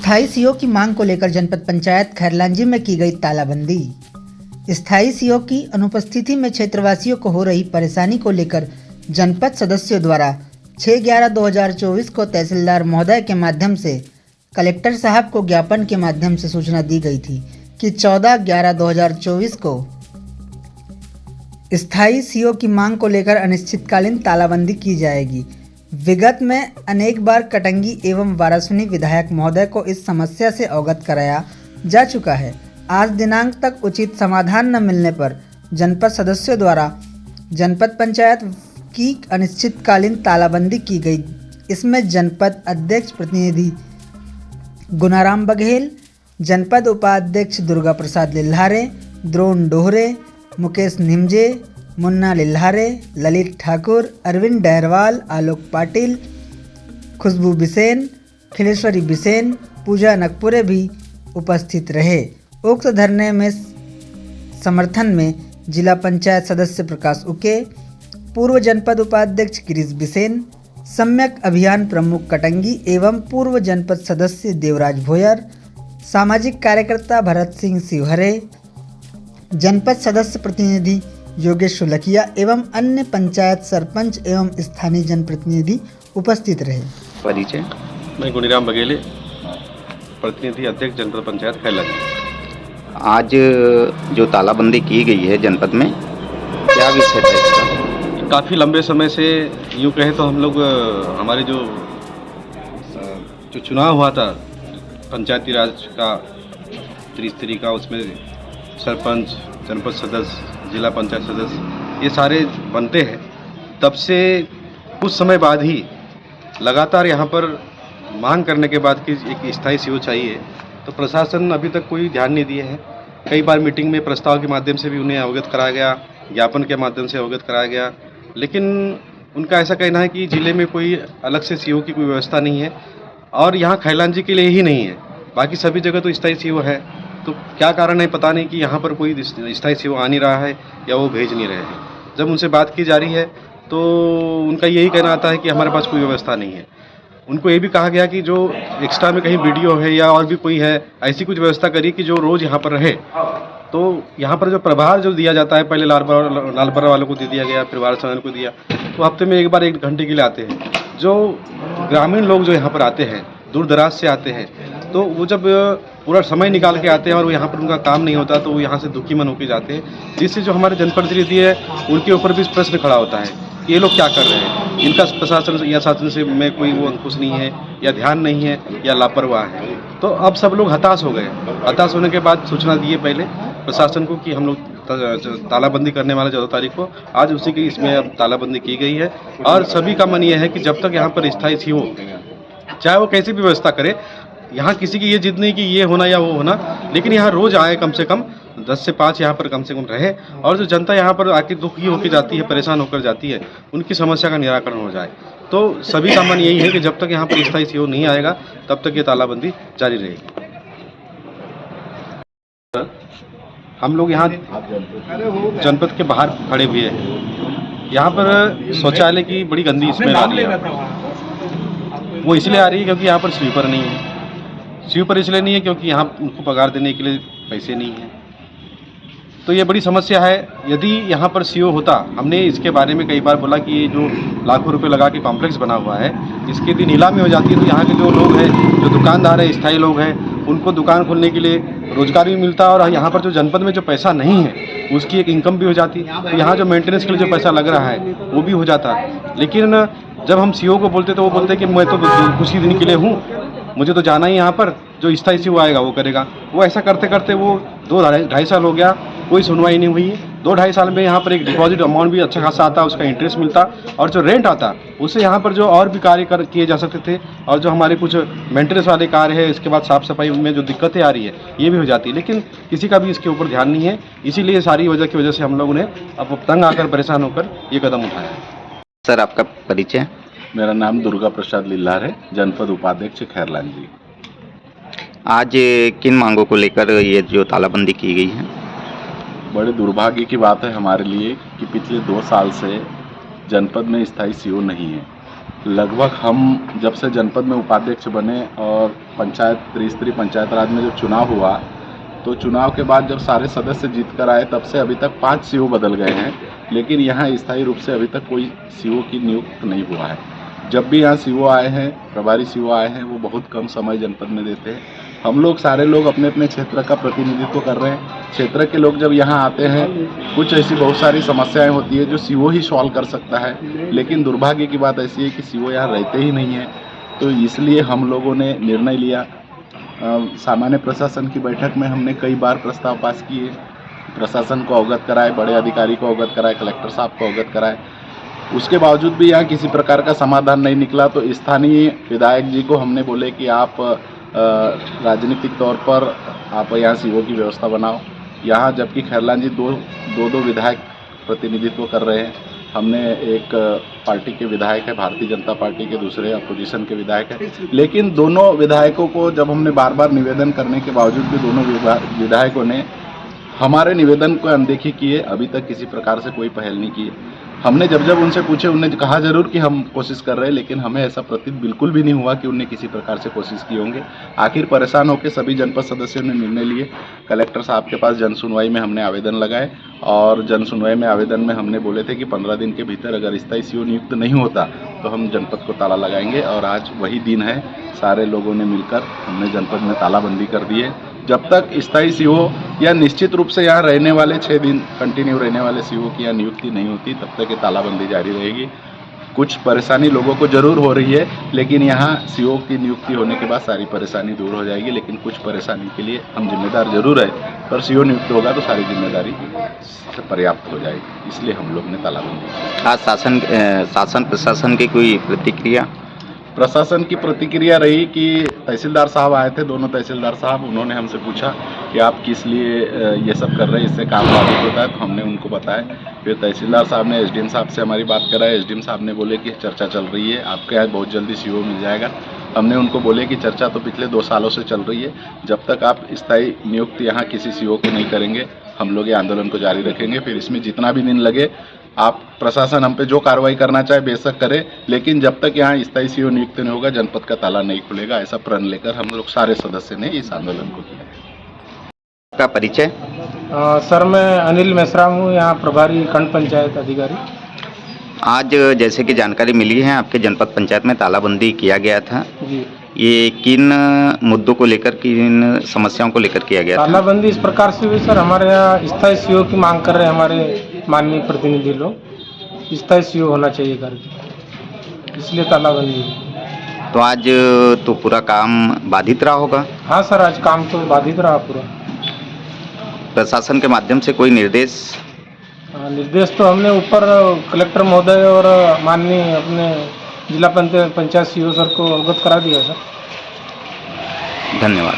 स्थायी सीओ की मांग को लेकर जनपद पंचायत खैरलांजी में की गई तालाबंदी। स्थायी सीओ की अनुपस्थिति में क्षेत्रवासियों को हो रही परेशानी को लेकर जनपद सदस्यों द्वारा 6/11/2024 को तहसीलदार महोदय के माध्यम से कलेक्टर साहब को ज्ञापन के माध्यम से सूचना दी गई थी कि 14/11/2024 को स्थायी सीओ की मांग को लेकर अनिश्चितकालीन तालाबंदी की जाएगी। विगत में अनेक बार कटंगी एवं वारासुनी विधायक महोदय को इस समस्या से अवगत कराया जा चुका है। आज दिनांक तक उचित समाधान न मिलने पर जनपद सदस्यों द्वारा जनपद पंचायत की अनिश्चितकालीन तालाबंदी की गई। इसमें जनपद अध्यक्ष प्रतिनिधि गुनाराम बघेल, जनपद उपाध्यक्ष दुर्गा प्रसाद लिल्हारे, द्रोण डोहरे, मुकेश निमजे, मुन्ना लिल्हारे, ललित ठाकुर, अरविंद डहरवाल, आलोक पाटिल, खुशबू बिसेन, खिलेश्वरी बिसेन, पूजा नकपुरे भी उपस्थित रहे। उक्त धरने में समर्थन में जिला पंचायत सदस्य प्रकाश उके, पूर्व जनपद उपाध्यक्ष गिरीश बिसेन, सम्यक अभियान प्रमुख कटंगी एवं पूर्व जनपद सदस्य देवराज भोयर, सामाजिक कार्यकर्ता भरत सिंह शिवहरे, जनपद सदस्य प्रतिनिधि योगेश सुलखिया एवं अन्य पंचायत सरपंच एवं स्थानीय जनप्रतिनिधि उपस्थित रहे। परिचय। मैं गुनीराम बघेले, प्रतिनिधि अध्यक्ष जनपद पंचायत खैरलांजी। आज जो तालाबंदी की गई है जनपद में, क्या विषय है इसका? काफ़ी लंबे समय से यूँ कहें तो हम लोग हमारे जो चुनाव हुआ था पंचायती राज का त्रिस्तरीय का, उसमें सरपंच, जनपद सदस्य, जिला पंचायत सदस्य ये सारे बनते हैं। तब से कुछ समय बाद ही लगातार यहाँ पर मांग करने के बाद कि एक स्थायी सीओ चाहिए, तो प्रशासन अभी तक कोई ध्यान नहीं दिए है। कई बार मीटिंग में प्रस्ताव के माध्यम से भी उन्हें अवगत कराया गया, ज्ञापन के माध्यम से अवगत कराया गया, लेकिन उनका ऐसा कहना है कि ज़िले में कोई अलग से सीओ की कोई व्यवस्था नहीं है और यहाँ खैरलांजी के लिए ही नहीं है, बाकी सभी जगह तो स्थायी सीओ है। तो क्या कारण है पता नहीं कि यहाँ पर कोई स्थायी सीओ आ नहीं रहा है या वो भेज नहीं रहे हैं। जब उनसे बात की जा रही है तो उनका यही कहना आता है कि हमारे पास कोई व्यवस्था नहीं है। उनको ये भी कहा गया कि जो एक्स्ट्रा में कहीं वीडियो है या और भी कोई है, ऐसी कुछ व्यवस्था करिए कि जो रोज़ यहाँ पर रहे। तो यहाँ पर जो प्रभार जो दिया जाता है, पहले लालबर्रा वालों को दे दिया गया, फिर वारासुनी को दिया, तो हफ्ते में एक बार 1 घंटे के लिए आते हैं। जो ग्रामीण लोग जो यहाँ पर आते हैं, दूर दराज से आते हैं, तो वो जब पूरा समय निकाल के आते हैं और वो यहाँ पर उनका काम नहीं होता तो वो यहाँ से दुखी मन होकर जाते हैं, जिससे जो हमारे जनप्रतिनिधि है उनके ऊपर भी प्रश्न खड़ा होता है कि ये लोग क्या कर रहे हैं, इनका प्रशासन या शासन से में कोई वो अंकुश नहीं है या ध्यान नहीं है या लापरवाह है। तो अब सब लोग हताश हो गए। हताश होने के बाद सूचना दिए पहले प्रशासन को कि हम लोग तालाबंदी करने वाले 14 तारीख को, आज उसी की इसमें अब तालाबंदी की गई है। और सभी का मन ये है कि जब तक यहाँ पर स्थायी सीओ, चाहे वो कैसी भी व्यवस्था करे, यहाँ किसी की ये जिद नहीं कि ये होना या वो होना, लेकिन यहाँ रोज़ आए, कम से कम 10 से 5 यहाँ पर कम से कम रहे और जो जनता यहाँ पर आके दुखी होकर जाती है, परेशान होकर जाती है, उनकी समस्या का निराकरण हो जाए। तो सभी का मन यही है कि जब तक यहाँ पर स्थायी सीओ नहीं आएगा तब तक ये तालाबंदी जारी रहेगी। हम लोग यहाँ जनपद के बाहर खड़े हुए हैं। यहाँ पर शौचालय की बड़ी गंदी स्मेल आ रही है। वो इसलिए आ रही है क्योंकि यहाँ पर स्वीपर नहीं है। स्वीपर इसलिए नहीं है क्योंकि यहाँ उनको पगार देने के लिए पैसे नहीं हैं। तो ये बड़ी समस्या है। यदि यहाँ पर सीओ होता, हमने इसके बारे में कई बार बोला कि ये जो लाखों रुपए लगा के कॉम्प्लेक्स बना हुआ है, इसकी यदि नीलामी हो जाती है तो यहाँ के जो लोग हैं, जो दुकानदार हैं, स्थायी लोग हैं, उनको दुकान खोलने के लिए रोजगार भी मिलता और यहाँ पर जो जनपद में जो पैसा नहीं है उसकी एक इनकम भी हो जाती। तो यहाँ जो मेंटेनेंस के लिए जो पैसा लग रहा है वो भी हो जाता। लेकिन जब हम सीओ को बोलते तो वो बोलते कि मैं तो कुछ ही दिन के लिए हूँ, मुझे तो जाना ही यहाँ पर, जो स्थायी सीओ आएगा वो करेगा। वो ऐसा करते करते वो 2-2.5 साल हो गया, कोई सुनवाई नहीं हुई। 2-2.5 साल में यहाँ पर एक डिपॉजिट अमाउंट भी अच्छा खासा आता, उसका इंटरेस्ट मिलता और जो रेंट आता उससे यहाँ पर जो और भी कार्य किए जा सकते थे और जो हमारे कुछ मेंटेनेंस वाले कार्य है, इसके बाद साफ़ सफाई में जो दिक्कतें आ रही है ये भी हो जाती है। लेकिन किसी का भी इसके ऊपर ध्यान नहीं है, इसीलिए सारी वजह की वजह से हम लोगों ने अब तंग आकर परेशान होकर ये कदम उठाया। सर, आपका परिचय। मेरा नाम दुर्गा प्रसाद लिल्हार है, जनपद उपाध्यक्ष खैरलांजी। आज किन मांगों को लेकर ये जो तालाबंदी की गई है? बड़े दुर्भाग्य की बात है हमारे लिए कि पिछले 2 साल से जनपद में स्थायी सीओ नहीं है। लगभग हम जब से जनपद में उपाध्यक्ष बने और पंचायत त्रिस्तरीय पंचायत राज में जब चुनाव हुआ, तो चुनाव के बाद जब सारे सदस्य जीत कर आए तब से अभी तक 5 सीओ बदल गए हैं, लेकिन यहाँ स्थायी रूप से अभी तक कोई सीओ की नियुक्त नहीं हुआ है। जब भी यहाँ सीओ आए हैं, प्रभारी सीओ आए हैं, वो बहुत कम समय जनपद में देते हैं। हम लोग सारे लोग अपने अपने क्षेत्र का प्रतिनिधित्व कर रहे हैं। क्षेत्र के लोग जब यहाँ आते हैं, कुछ ऐसी बहुत सारी समस्याएं होती है जो सीओ ही सॉल्व कर सकता है, लेकिन दुर्भाग्य की बात ऐसी है कि सीओ यहाँ रहते ही नहीं है। तो इसलिए हम लोगों ने निर्णय लिया, सामान्य प्रशासन की बैठक में हमने कई बार प्रस्ताव पास किए, प्रशासन को अवगत कराए, बड़े अधिकारी को अवगत कराए, कलेक्टर साहब को अवगत कराए। उसके बावजूद भी यहाँ किसी प्रकार का समाधान नहीं निकला। तो स्थानीय विधायक जी को हमने बोले कि आप राजनीतिक तौर पर आप यहाँ सीओ की व्यवस्था बनाओ। यहाँ जबकि खैरलान जी दो विधायक प्रतिनिधित्व कर रहे हैं, हमने एक पार्टी के विधायक है भारतीय जनता पार्टी के, दूसरे अपोजिशन के विधायक है, लेकिन दोनों विधायकों को जब हमने बार बार निवेदन करने के बावजूद भी दोनों विधायकों ने हमारे निवेदन को अनदेखी किए। अभी तक किसी प्रकार से कोई पहल नहीं की। हमने जब उनसे पूछे, उन्होंने कहा जरूर कि हम कोशिश कर रहे हैं, लेकिन हमें ऐसा प्रतीत बिल्कुल भी नहीं हुआ कि उनने किसी प्रकार से कोशिश की होंगे। आखिर परेशान होकर सभी जनपद सदस्यों ने निर्णय लिए। कलेक्टर साहब के पास जन सुनवाई में हमने आवेदन लगाए और जन सुनवाई में आवेदन में हमने बोले थे कि 15 दिन के भीतर अगर स्थायी सीओ नियुक्त नहीं होता तो हम जनपद को ताला लगाएंगे। और आज वही दिन है, सारे लोगों ने मिलकर हमने जनपद में तालाबंदी कर दी है। जब तक स्थायी सीओ या निश्चित रूप से यहाँ रहने वाले 6 दिन कंटिन्यू रहने वाले सीओ की यहाँ नियुक्ति नहीं होती, तब तक ये तालाबंदी जारी रहेगी। कुछ परेशानी लोगों को जरूर हो रही है, लेकिन यहाँ सीओ की नियुक्ति होने के बाद सारी परेशानी दूर हो जाएगी। लेकिन कुछ परेशानी के लिए हम जिम्मेदार जरूर है, पर सीओ नियुक्त होगा तो सारी जिम्मेदारी से पर्याप्त हो जाएगी। इसलिए हम लोग ने तालाबंदी की। आज शासन प्रशासन की कोई प्रतिक्रिया? प्रशासन की प्रतिक्रिया रही कि तहसीलदार साहब आए थे, दोनों तहसीलदार साहब, उन्होंने हमसे पूछा कि आप किस लिए ये सब कर रहे हैं, इससे काम बाधित होता है। तो हमने उनको बताया। फिर तहसीलदार साहब ने एसडीएम साहब से हमारी बात कराई। एसडीएम साहब ने बोले कि चर्चा चल रही है, आपके यहाँ बहुत जल्दी सीओ मिल जाएगा। हमने उनको बोले कि चर्चा तो पिछले 2 सालों से चल रही है, जब तक आप स्थायी नियुक्त यहाँ किसी सीओ को नहीं करेंगे, हम लोग ये आंदोलन को जारी रखेंगे। फिर इसमें जितना भी दिन लगे, आप प्रशासन हम पे जो कार्रवाई करना चाहे बेशक करे, लेकिन जब तक यहाँ स्थायी सीओ नियुक्त नहीं होगा, जनपद का ताला नहीं खुलेगा। ऐसा प्रण लेकर हम लोग सारे सदस्य ने इस आंदोलन को किया। का परिचय? सर, मैं अनिल मिश्रा हूँ, यहाँ प्रभारी खंड पंचायत अधिकारी। आज जैसे कि जानकारी मिली है, आपके जनपद पंचायत में तालाबंदी किया गया था। जी, ये किन मुद्दों को लेकर, किन समस्याओं को लेकर किया गया था? तालाबंदी इस प्रकार से हुई सर, हमारे यहाँ स्थायी सीओ की मांग कर रहे हैं हमारे माननीय प्रतिनिधि लोग, स्थायी सीओ होना चाहिए करके, इसलिए तालाबंदी। तो आज तो पूरा काम बाधित रहा होगा? हाँ सर, आज काम तो बाधित रहा पूरा। प्रशासन के माध्यम से कोई निर्देश? निर्देश तो हमने ऊपर कलेक्टर महोदय और माननीय अपने जिला पंचायत सीओ सर को अवगत करा दिया सर। धन्यवाद।